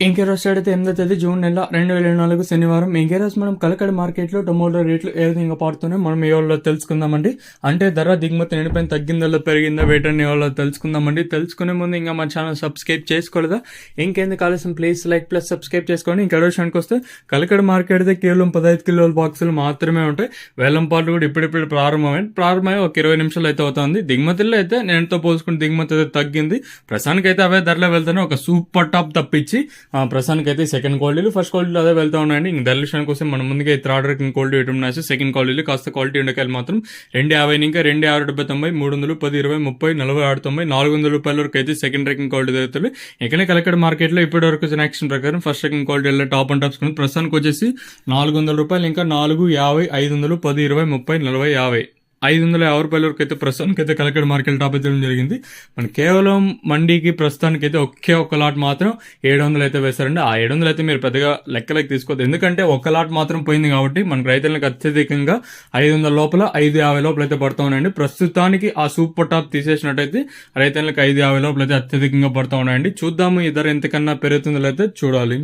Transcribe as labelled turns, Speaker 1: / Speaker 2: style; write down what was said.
Speaker 1: ఇంకేరోజు side అయితే 8వ తేదీ జూన్ నెల 2024 శనివారం. ఇంకేరోజు మనం కలకడ మార్కెట్లో టొమాటో రేట్లు ఏ విధంగా పడుతున్నాయి మనం ఈ వాళ్ళలో తెలుసుకుందామండి. అంటే ధర దిగుమతి నిండిపోయిన తగ్గిందో పెరిగిందా వేటని వాళ్ళలో తెలుసుకుందామండి. తెలుసుకునే ముందు ఇంకా మన ఛానల్ సబ్స్క్రైబ్ చేసుకోలేదా? ఇంకెందుకు ఆలస్యం, ప్లీజ్ లైక్ ప్లస్ సబ్స్క్రైబ్ చేసుకోండి. ఇంకా విషయానికి వస్తే కలకడ మార్కెట్ అయితే కేవలం 15 కిలోల బాక్సులు మాత్రమే ఉంటాయి. వేలం పాటలు కూడా ఇప్పుడిప్పుడు ప్రారంభమై ఒక 20 నిమిషాలు అయితే అవుతుంది. దిగుమతుల్లో అయితే నేనుతో పోల్చుకుని దిగుమతి అయితే తగ్గింది. ప్రస్తుతానికి అయితే అవే ధరలో వెళ్తానే ఒక సూపర్ టాప్ తప్పించి ప్రస్తుతానికి అయితే సెకండ్ క్వాలిటీలు ఫస్ట్ క్వాలిటీలు అదే వెళ్తా ఉన్నాయండి. ఇంక దర్శనం కోసం మన ముందుగా థర్డ్ ర్యాంకింగ్ క్వాలిటీ ఇటు ఉన్నాయి. సెకండ్ క్వాలిటీలు కాస్త క్వాలిటీ ఉండకాయలు మాత్రం 250 ఇంకా 2,690 300 10 20 30 40 690 400 రూపాయల వరకు అయితే సెకండ్ ర్యాంకింగ్ క్వాలిటీ అవుతుంది. ఇక్కడే కలెక్టర్ మార్కెట్లో ఇప్పటి వరకు వచ్చిన యాక్షన్ ప్రకారం first ranking quality top and tops ప్రస్తుతానికి వచ్చేసి 400 రూపాయలు ఇంకా 4, 50, 500, 10, 20, 30, 40, 50 550 రూపాయల వరకు అయితే ప్రస్తుతానికి అయితే కలెక్టర్ మార్కెట్ టాప్ అయితే జరిగింది. మన కేవలం మండీకి ప్రస్తుతానికి అయితే ఒక్క లాట్ మాత్రం 700 అయితే వేస్తారండి. ఆ 700 అయితే మీరు పెద్దగా లెక్కలకి తీసుకోవద్దు, ఎందుకంటే ఒక్క లాట్ మాత్రం పోయింది కాబట్టి మనకు రైతులకు అత్యధికంగా 500 లోపల 550 లోపల అయితే పడతా ఉన్నాయండి. ప్రస్తుతానికి ఆ సూపర్ టాప్ తీసేసినట్టయితే రైతులకు 550 లోపల అయితే అత్యధికంగా పడతా ఉన్నాయండి. చూద్దాము ఈ ధర ఎంతకన్నా పెరుగుతుందో అయితే చూడాలి.